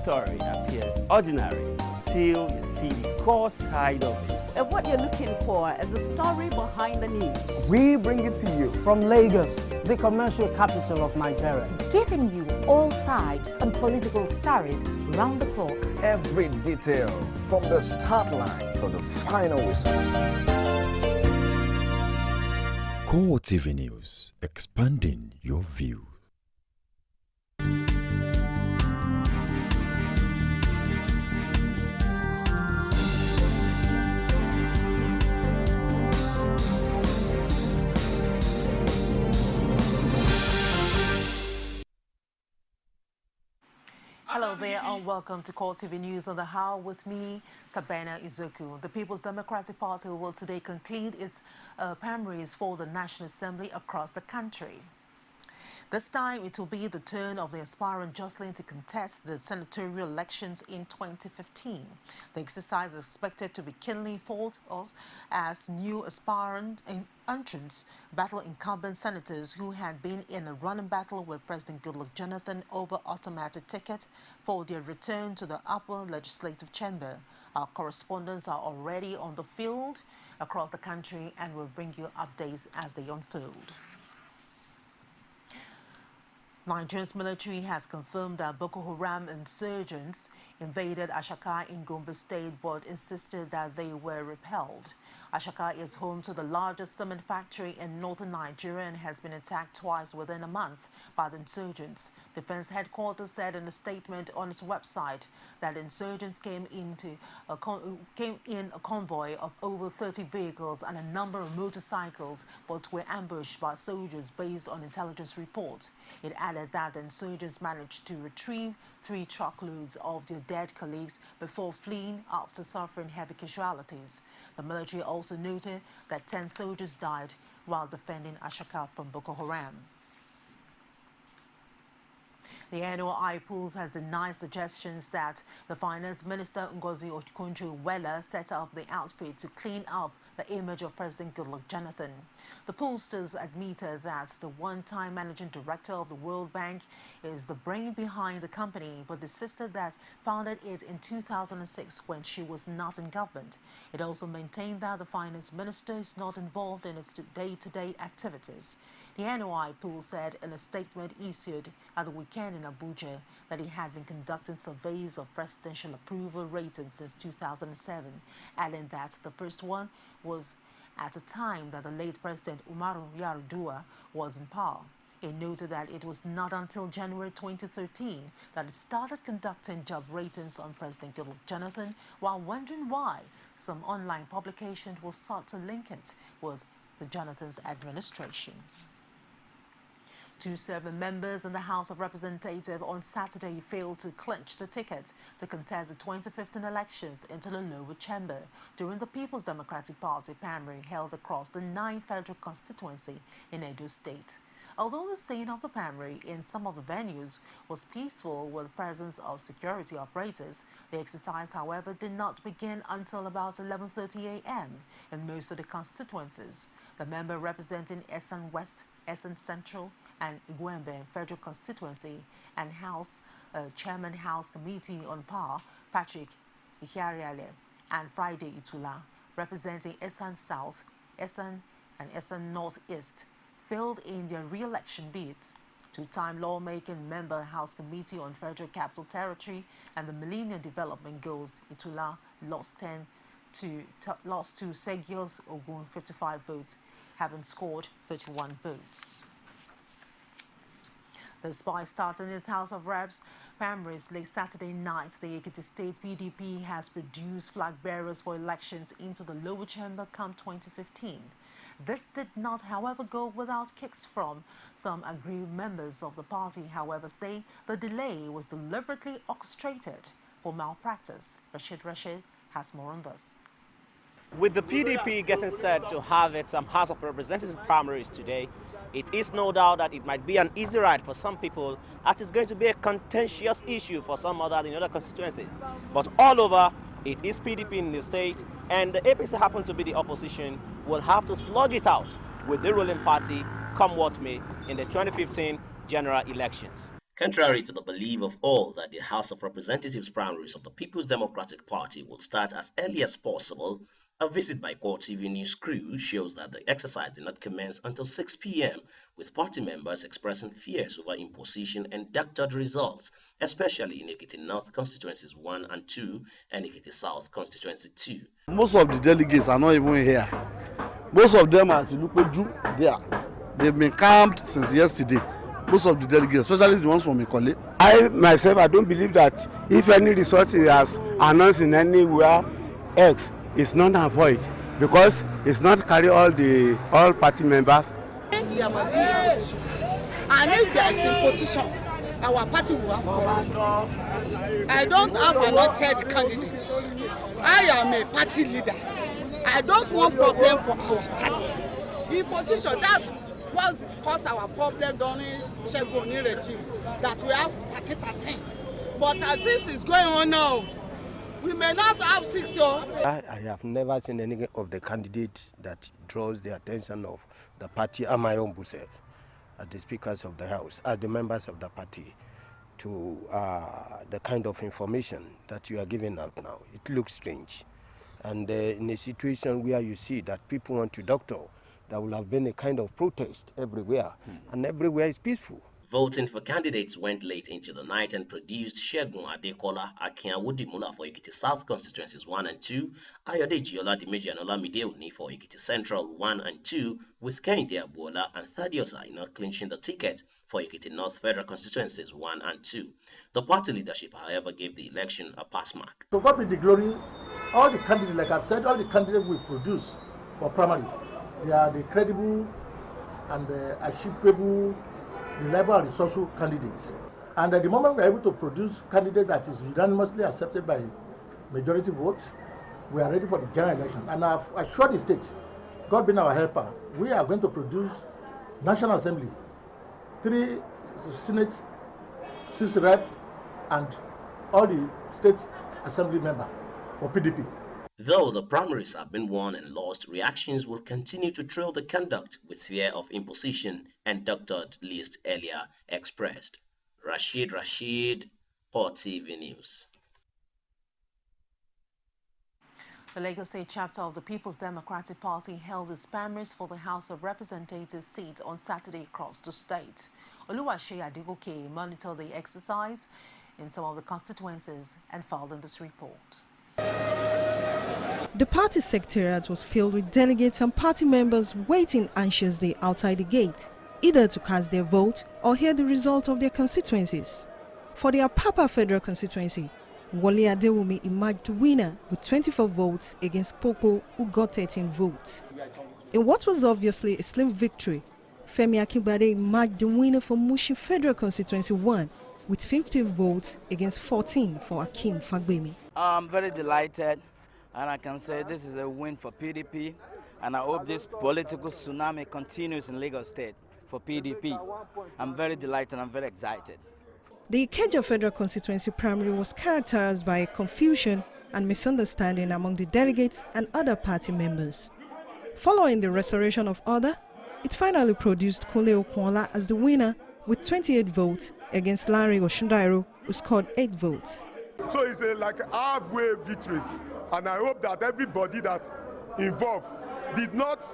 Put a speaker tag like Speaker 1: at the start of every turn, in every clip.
Speaker 1: Story appears ordinary till you see the core side of it.
Speaker 2: And what you're looking for is the story behind the news.
Speaker 3: We bring it to you from Lagos, the commercial capital of Nigeria.
Speaker 4: Giving you all sides and political stories round the clock.
Speaker 5: Every detail from the start line to the final whistle.
Speaker 6: CoreTV News, expanding your view.
Speaker 7: Hello there and welcome to CoreTV News on the Hour with me, Sabena Izoku. The People's Democratic Party will today conclude its primaries for the National Assembly across the country. This time, it will be the turn of the aspirant jostling to contest the senatorial elections in 2015. The exercise is expected to be keenly fought as new aspirant entrants battle incumbent senators who had been in a running battle with President Goodluck Jonathan over automatic ticket for their return to the upper legislative chamber. Our correspondents are already on the field across the country and will bring you updates as they unfold. Nigeria's military has confirmed that Boko Haram insurgents invaded Ashaka in Gombe State but insisted that they were repelled. Ashaka is home to the largest cement factory in northern Nigeria and has been attacked twice within a month by the insurgents. Defense headquarters said in a statement on its website that insurgents came in a convoy of over 30 vehicles and a number of motorcycles, but were ambushed by soldiers based on intelligence reports. It added that the insurgents managed to retrieve 3 truckloads of their dead colleagues before fleeing after suffering heavy casualties. The military also noted that 10 soldiers died while defending Ashaka from Boko Haram. The annual eye polls has denied suggestions that the Finance Minister Ngozi Okonjo-Iweala set up the outfit to clean up the image of President Goodluck Jonathan. The pollsters admitted that the one-time managing director of the World Bank is the brain behind the company, but insisted that founded it in 2006 when she was not in government. It also maintained that the Finance Minister is not involved in its day-to-day activities. The NOI pool said in a statement issued at the weekend in Abuja that it had been conducting surveys of presidential approval ratings since 2007, adding that the first one was at a time that the late President Umaru Yar'Adua was in power. It noted that it was not until January 2013 that it started conducting job ratings on President Goodluck Jonathan, while wondering why some online publications were sought to link it with the Jonathan's administration. 2 serving members in the House of Representatives on Saturday failed to clinch the ticket to contest the 2015 elections into the lower chamber during the People's Democratic Party primary held across the 9 federal constituency in Edo State. Although the scene of the primary in some of the venues was peaceful with the presence of security operators, the exercise, however, did not begin until about 11:30 a.m. in most of the constituencies. The member representing Esan West, Esan Central, and Igwembe Federal Constituency and Chairman House Committee on Power, Patrick Ihiariale, and Friday Itula, representing Esan South, Esan and Esan Northeast, failed in their re-election bids. 2-time lawmaking member House Committee on Federal Capital Territory and the Millennium Development Goals, Itula lost to Segios Ogun 55 votes, having scored 31 votes. Despite starting its House of Reps primaries late Saturday night, the Ekiti State PDP has produced flag bearers for elections into the lower chamber come 2015. This did not, however, go without kicks from some aggrieved members of the party, however, say the delay was deliberately orchestrated for malpractice. Rashid has more on this.
Speaker 8: With the PDP getting set to have its House of Representatives primaries today, it is no doubt that it might be an easy ride for some people, as it's going to be a contentious issue for some in other constituencies. But all over, it is PDP in the state, and the APC happen to be the opposition, will have to sludge it out with the ruling party come what may in the 2015 general elections.
Speaker 9: Contrary to the belief of all that the House of Representatives primaries of the People's Democratic Party will start as early as possible, a visit by CoreTV News crew shows that the exercise did not commence until 6 p.m., with party members expressing fears over imposition and doctored results, especially in Ekiti North Constituencies 1 and 2 and Ekiti South Constituency 2.
Speaker 10: Most of the delegates are not even here. Most of them are there. They've been camped since yesterday. Most of the delegates, especially the ones from Ikole.
Speaker 11: I myself, I don't believe that if any result is announced in anywhere else, it's not a void because it's not carry all party members.
Speaker 12: And if there is imposition, our party will have problem. I don't have an elected candidate. I am a party leader. I don't want problem for our party. Imposition, that's what caused our problem during Shegoni regime, that we have 30-13. But as this is going on now, we may not have 6.
Speaker 13: I have never seen any of the candidates that draws the attention of the party and my own self, as the speakers of the House, as the members of the party, to the kind of information that you are giving out now. It looks strange. And in a situation where you see that people want to doctor, there will have been a kind of protest everywhere, and everywhere is peaceful.
Speaker 9: Voting for candidates went late into the night and produced Shegun Adekola Akinawudimula for Ekiti South Constituencies 1 and 2, Ayodeji Oladimeji and Olamide Oni for Ekiti Central 1 and 2, with Kehinde Abuola and Thaddeus Aina clinching the ticket for Ekiti North Federal Constituencies 1 and 2. The party leadership, however, gave the election a pass mark.
Speaker 14: So God be the glory, all the candidates, like I've said, all the candidates we produce for primary, they are the credible and achievable, reliable and resourceful candidates. And at the moment we are able to produce candidates that is unanimously accepted by majority vote, we are ready for the general election. And I've assured the state, God being our helper, we are going to produce National Assembly, 3 Senate, 6 Rep, and all the state assembly members for PDP.
Speaker 9: Though the primaries have been won and lost, reactions will continue to trail the conduct with fear of imposition and doctored list earlier expressed. Rashid, CoreTV News.
Speaker 7: The Lagos State chapter of the People's Democratic Party held its primaries for the House of Representatives seat on Saturday across the state. Oluwase Adegoke monitored the exercise in some of the constituencies and filed in this report.
Speaker 15: The party secretariat was filled with delegates and party members waiting anxiously outside the gate, either to cast their vote or hear the result of their constituencies. For the Apapa Federal constituency, Wole Adewumi emerged winner with 24 votes against Popo, who got 13 votes. In what was obviously a slim victory, Femi Akinbade emerged the winner for Mushin Federal Constituency 1 with 15 votes against 14 for Akim Fagbemi.
Speaker 16: I'm very delighted, and I can say this is a win for PDP, and I hope this political tsunami continues in Lagos State for PDP. I'm very delighted, I'm very excited.
Speaker 15: The Ikeja Federal Constituency primary was characterized by confusion and misunderstanding among the delegates and other party members. Following the restoration of order, it finally produced Kunle Okunla as the winner with 28 votes against Larry Oshundairo, who scored 8 votes.
Speaker 17: So it's like a halfway victory, and I hope that everybody that involved did not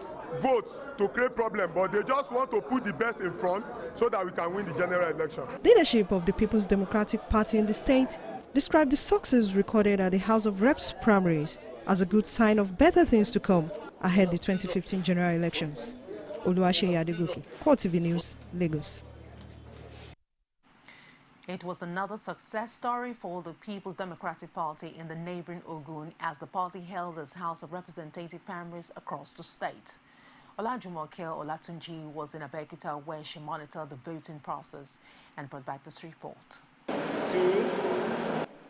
Speaker 17: vote to create problem, but they just want to put the best in front so that we can win the general election.
Speaker 15: Leadership of the People's Democratic Party in the state described the success recorded at the House of Reps primaries as a good sign of better things to come ahead the 2015 general elections. Oluwase Adegoke, CoreTV News, Lagos.
Speaker 7: It was another success story for the People's Democratic Party in the neighboring Ogun as the party held its House of Representative primaries across the state. Olajumoke Olatunji was in Abeokuta where she monitored the voting process and brought back this report.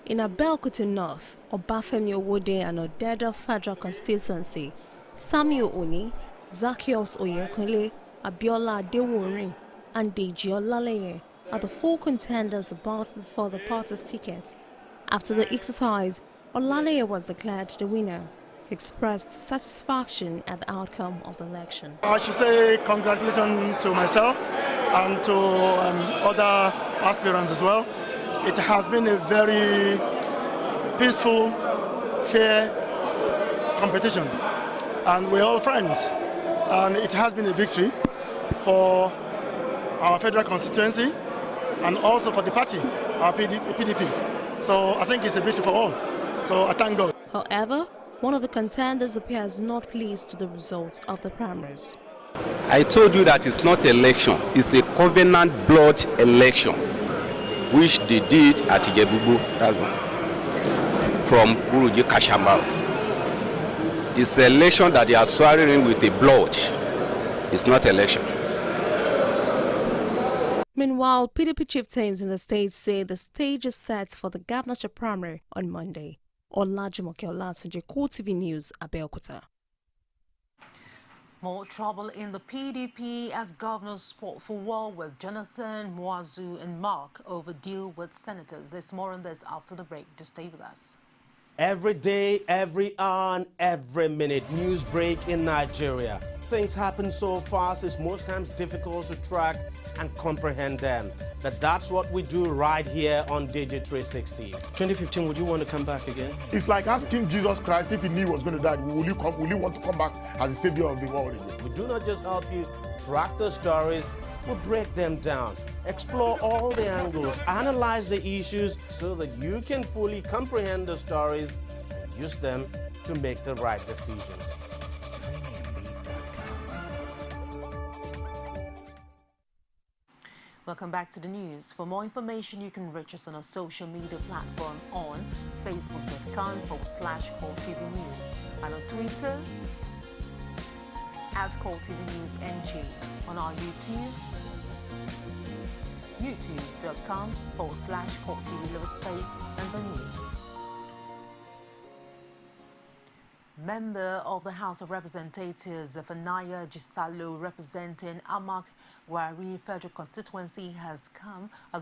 Speaker 18: In Abeokuta North, Obafemi Owode and Odeda Federal Constituency, Samuel Oni, Zacchaeus Oyekunle, Abiola Adewurin, and Deji Olaleye are the 4 contenders about for the party's ticket. After the exercise, Olaleye was declared the winner. He expressed satisfaction at the outcome of the election.
Speaker 19: I should say congratulations to myself and to other aspirants as well. It has been a very peaceful, fair competition, and we're all friends. And it has been a victory for our federal constituency and also for the party, our PDP. So I think it's a victory for all. So I thank God.
Speaker 18: However, one of the contenders appears not pleased with the results of the primaries.
Speaker 20: I told you that it's not election, it's a covenant blood election, which they did at Ijebubu, that's from Uruji Kashambas. It's an election that they are swearing in with a blood. It's not election.
Speaker 18: Meanwhile, PDP chieftains in the state say the stage is set for the governorship primary on Monday. Olajumoke Olatunji, CoreTV News, Abeokuta.
Speaker 7: More trouble in the PDP as governors fought for war with Jonathan, Muazu and Mark over deal with senators. There's more on this after the break. Just stay with us.
Speaker 1: Every day, every hour, and every minute, news break in Nigeria. Things happen so fast, it's most times difficult to track and comprehend them. But that's what we do right here on Digit 360. 2015, would you want to come back again?
Speaker 17: It's like asking Jesus Christ if he knew he was going to die, will you want to come back as the savior of the world again?
Speaker 1: We do not just help you track the stories, we break them down, explore all the angles, analyze the issues so that you can fully comprehend the stories and use them to make the right decisions.
Speaker 7: Welcome back to the news. For more information, you can reach us on our social media platform on facebook.com/CoreTV News and on Twitter @CoreTV NewsNG, on our youtube.com/CoreTV and the news. Member of the House of Representatives, Fanaya Gisalo, representing Amak Wari Federal Constituency, has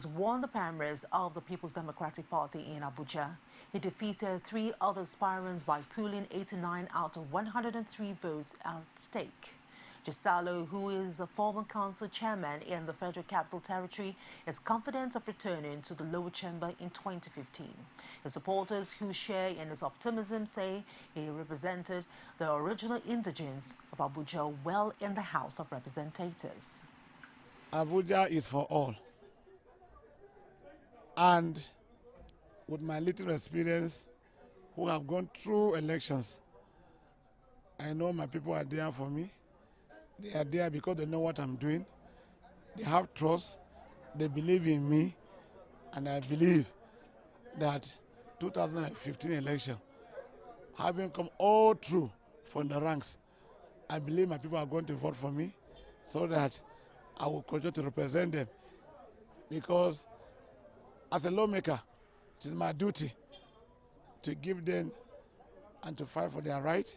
Speaker 7: won the primaries of the People's Democratic Party in Abuja. He defeated 3 other aspirants by pooling 89 out of 103 votes at stake. Gisalo, who is a former council chairman in the Federal Capital Territory, is confident of returning to the lower chamber in 2015. His supporters who share in his optimism say he represented the original indigents of Abuja well in the House of Representatives.
Speaker 17: Abuja is for all. And with my little experience, who have gone through elections, I know my people are there for me. They are there because they know what I'm doing. They have trust. They believe in me. And I believe that 2015 election, having come all through from the ranks, I believe my people are going to vote for me so that I will continue to represent them. Because as a lawmaker, it is my duty to give them and to fight for their right,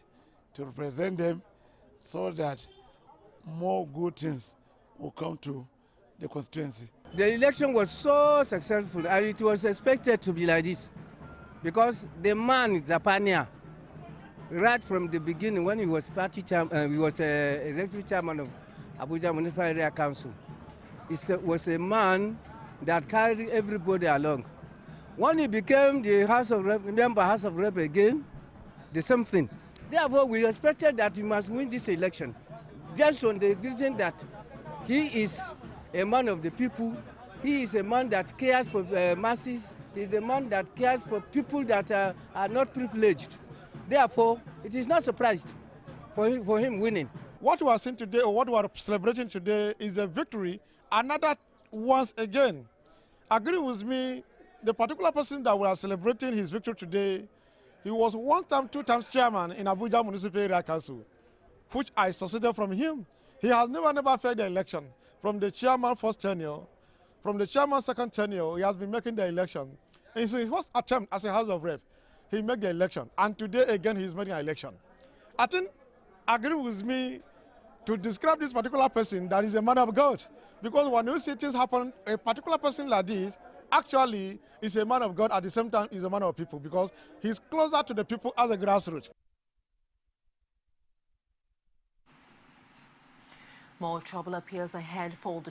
Speaker 17: to represent them so that more good things will come to the constituency.
Speaker 21: The election was so successful and it was expected to be like this because the man, Zapania, right from the beginning when he was party chairman, he was executive chairman of Abuja Municipal Area Council, he was a man that carried everybody along. When he became the House of Rep again, the same thing. Therefore, we expected that he must win this election. Just on the reason that he is a man of the people, he is a man that cares for masses, he is a man that cares for people that are not privileged. Therefore, it is not surprised for him winning.
Speaker 17: What we are seeing today, or what we are celebrating today, is a victory, another once again. Agree with me, the particular person that we are celebrating his victory today, he was 1 time, 2 times chairman in Abuja Municipal Area Council, which I succeeded from him. He has never failed the election. From the chairman first tenure, from the chairman second tenure, he has been making the election. In his first attempt as a House of Rep, he made the election. And today again, he is making an election. I think, agree with me to describe this particular person that is a man of God. Because when you see things happen, a particular person like this actually is a man of God, at the same time is a man of people, because he's closer to the people as a grassroots.
Speaker 7: More trouble appears ahead for the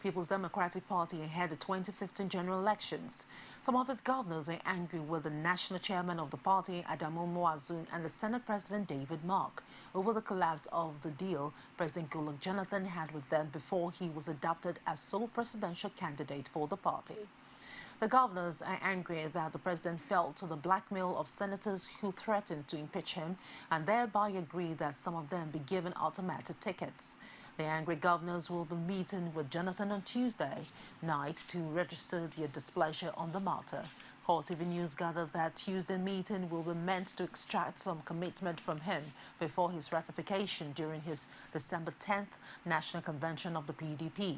Speaker 7: People's Democratic Party ahead of 2015 general elections. Some of its governors are angry with the national chairman of the party, Adamu Muazu, and the Senate President David Mark over the collapse of the deal President Goodluck Jonathan had with them before he was adopted as sole presidential candidate for the party. The governors are angry that the president fell to the blackmail of senators who threatened to impeach him and thereby agreed that some of them be given automatic tickets. The angry governors will be meeting with Jonathan on Tuesday night to register their displeasure on the matter. CoreTV News gathered that Tuesday meeting will be meant to extract some commitment from him before his ratification during his December 10th National Convention of the PDP.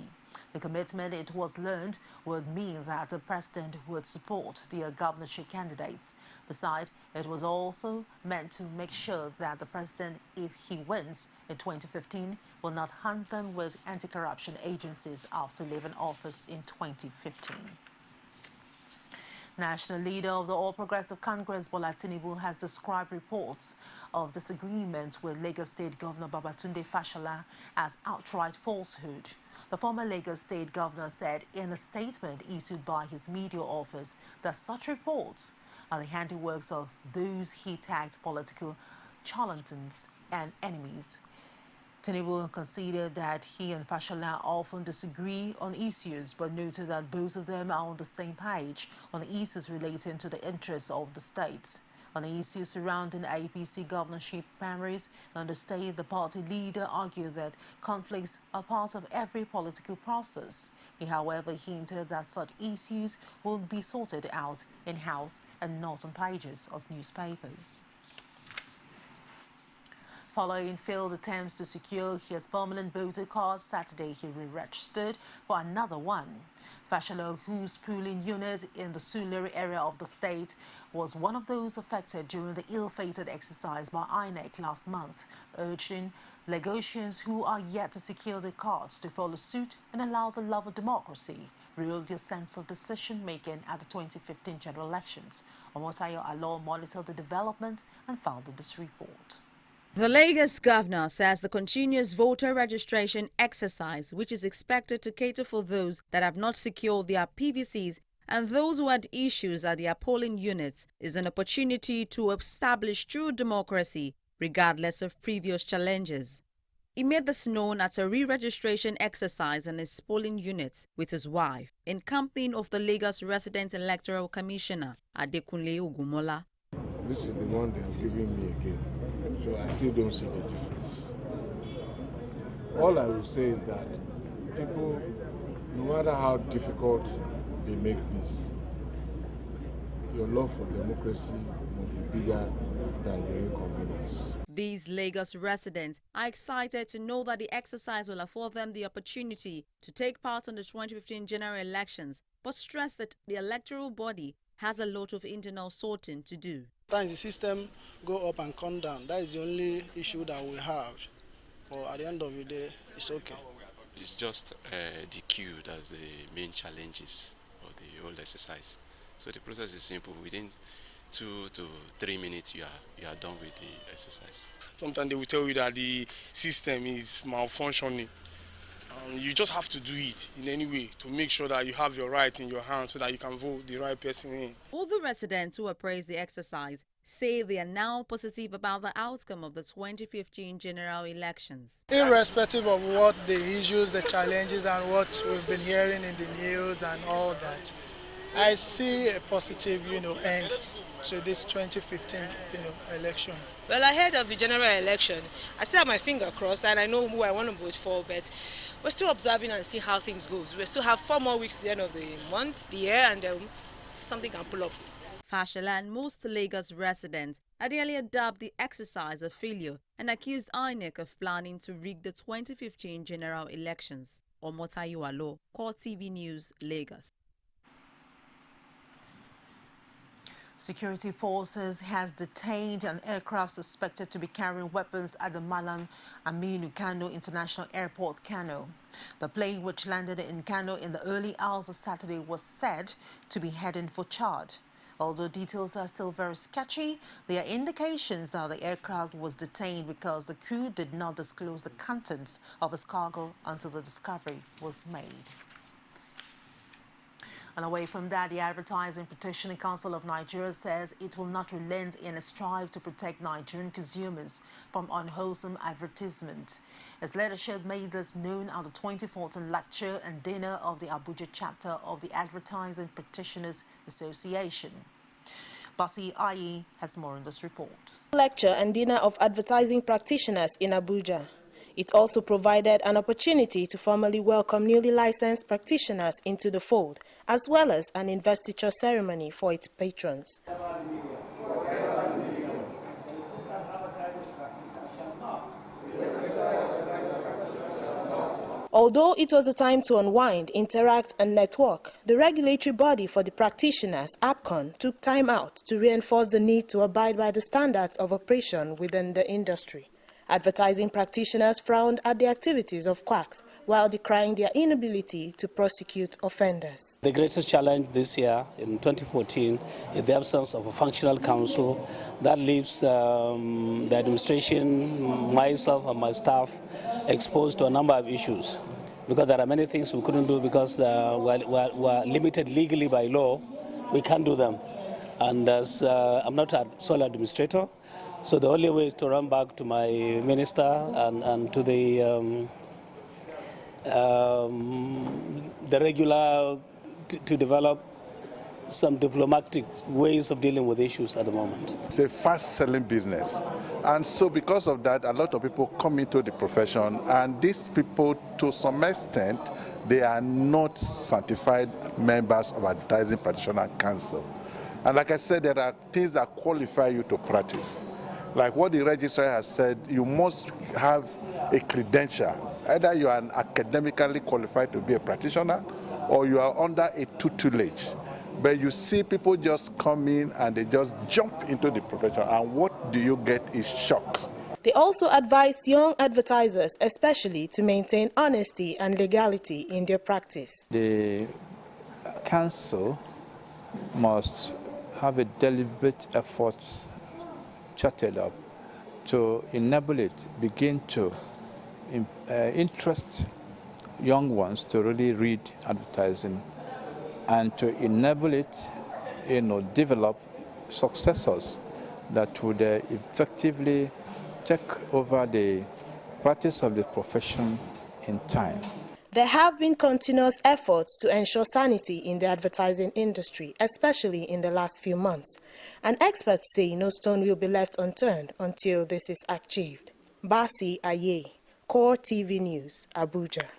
Speaker 7: The commitment, it was learned, would mean that the president would support their governorship candidates. Besides, it was also meant to make sure that the president, if he wins in 2015, will not hunt them with anti-corruption agencies after leaving office in 2015. National leader of the All Progressive Congress, Bola Tinubu, has described reports of disagreement with Lagos State Governor Babatunde Fashola as outright falsehood. The former Lagos State Governor said in a statement issued by his media office that such reports are the handiworks of those he tagged political charlatans and enemies. Tinubu conceded that he and Fashola often disagree on issues, but noted that both of them are on the same page on issues relating to the interests of the state. On the issues surrounding APC governorship primaries in the state, the party leader argued that conflicts are part of every political process. He, however, hinted that such issues will be sorted out in-house and not on pages of newspapers. Following failed attempts to secure his permanent voter card, Saturday he re-registered for another one. Fashola, whose polling unit in the Sulere area of the state was one of those affected during the ill-fated exercise by INEC last month, urging Lagosians who are yet to secure their cards to follow suit and allow the love of democracy rule their sense of decision-making at the 2015 general elections. Omotayo Alo monitored the development and filed this report.
Speaker 2: The Lagos governor says the continuous voter registration exercise, which is expected to cater for those that have not secured their PVCs and those who had issues at their polling units, is an opportunity to establish true democracy regardless of previous challenges. He made this known at a re-registration exercise in his polling units with his wife, in company of the Lagos Resident Electoral Commissioner, Adekunle Ogumola.
Speaker 22: This is the one they have given me again. So I still don't see the difference. All I will say is that people, no matter how difficult they make this, your love for democracy must be bigger than your inconvenience.
Speaker 2: These Lagos residents are excited to know that the exercise will afford them the opportunity to take part in the 2015 general elections, but stress that the electoral body has a lot of internal sorting to do.
Speaker 19: Sometimes the system go up and come down. That is the only issue that we have. But at the end of the day, it's okay.
Speaker 23: It's just the queue that's the main challenges of the whole exercise. So the process is simple. Within 2 to 3 minutes, you are done with the exercise.
Speaker 19: Sometimes they will tell you that the system is malfunctioning. You just have to do it in any way to make sure that you have your right in your hands so that you can vote the right person in.
Speaker 2: All the residents who appraised the exercise say they are now positive about the outcome of the 2015 general elections.
Speaker 24: Irrespective of what the issues, the challenges, and what we've been hearing in the news and all that, I see a positive, end to this 2015, election.
Speaker 25: Well, ahead of the general election, I still have my finger crossed and I know who I want to vote for, but we're still observing and see how things go. We still have 4 more weeks to the end of the month, the year, and something can pull up.
Speaker 2: Fashola and most Lagos residents had earlier dubbed the exercise a failure and accused INEC of planning to rig the 2015 general elections. Omotayo Alo, CoreTV News, Lagos.
Speaker 7: Security forces has detained an aircraft suspected to be carrying weapons at the Malam Aminu Kano International Airport, Kano. The plane, which landed in Kano in the early hours of Saturday, was said to be heading for Chad. Although details are still very sketchy, there are indications that the aircraft was detained because the crew did not disclose the contents of its cargo until the discovery was made. And away from that, the Advertising Petitioning Council of Nigeria says it will not relent in its strive to protect Nigerian consumers from unwholesome advertisement. Its leadership made this known at the 2014 lecture and dinner of the Abuja chapter of the Advertising Petitioners Association. Basi Ayi has more in this report.
Speaker 3: Lecture and dinner of advertising practitioners in Abuja. It also provided an opportunity to formally welcome newly licensed practitioners into the fold, as well as an investiture ceremony for its patrons. Although it was a time to unwind, interact and network, the regulatory body for the practitioners, APCON, took time out to reinforce the need to abide by the standards of operation within the industry. Advertising practitioners frowned at the activities of quacks while decrying their inability to prosecute offenders.
Speaker 4: The greatest challenge this year, in 2014, is the absence of a functional council that leaves the administration, myself and my staff exposed to a number of issues. Because there are many things we couldn't do because we're limited legally by law, we can't do them. And as I'm not a sole administrator, so the only way is to run back to my minister and to the regular to develop some diplomatic ways of dealing with issues at the moment.
Speaker 5: It's a fast-selling business, and so because of that, a lot of people come into the profession, and these people, to some extent, they are not certified members of Advertising Practitioner Council. And like I said, there are things that qualify you to practice. Like what the registrar has said, you must have a credential. Either you are academically qualified to be a practitioner or you are under a tutelage. But you see people just come in and they just jump into the profession, and what do you get is shock.
Speaker 3: They also advised young advertisers especially to maintain honesty and legality in their practice.
Speaker 6: The council must have a deliberate effort charted up to enable it begin to interest young ones to really read advertising and to enable it, develop successors that would effectively take over the practice of the profession in time.
Speaker 3: There have been continuous efforts to ensure sanity in the advertising industry, especially in the last few months. And experts say no stone will be left unturned until this is achieved. Basi Aye, CoreTV News, Abuja.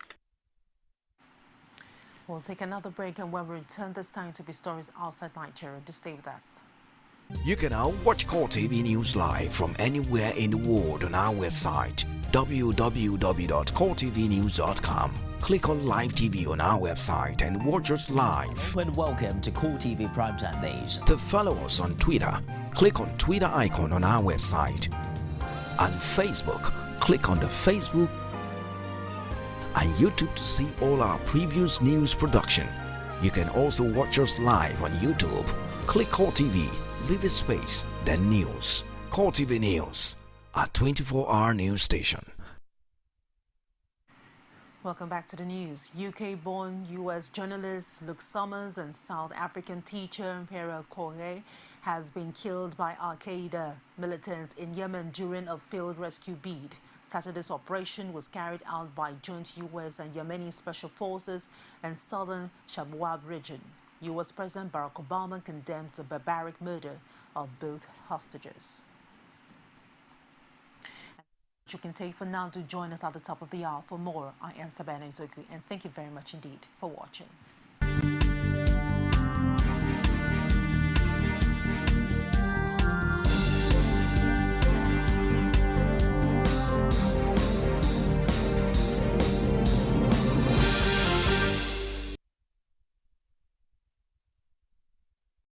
Speaker 7: We'll take another break, and when we return this time to be stories outside Nigeria, just stay with us.
Speaker 8: You can now watch CoreTV News live from anywhere in the world on our website, www.coretvnews.com. Click on Live TV on our website and watch us live.
Speaker 26: And welcome to CoreTV Primetime Days.
Speaker 8: To follow us on Twitter, click on Twitter icon on our website. On Facebook, click on the Facebook and YouTube to see all our previous news production. You can also watch us live on YouTube. Click CoreTV, leave a space, then News. CoreTV News, our 24-hour news station.
Speaker 7: Welcome back to the news. UK-born US journalist Luke Summers and South African teacher Imperial Kore has been killed by Al-Qaeda militants in Yemen during a failed rescue bid. Saturday's operation was carried out by joint US and Yemeni special forces in southern Shabwab region. US President Barack Obama condemned the barbaric murder of both hostages. You can take for now to join us at the top of the hour for more. I am Sabana Izoku, and thank you very much indeed for watching.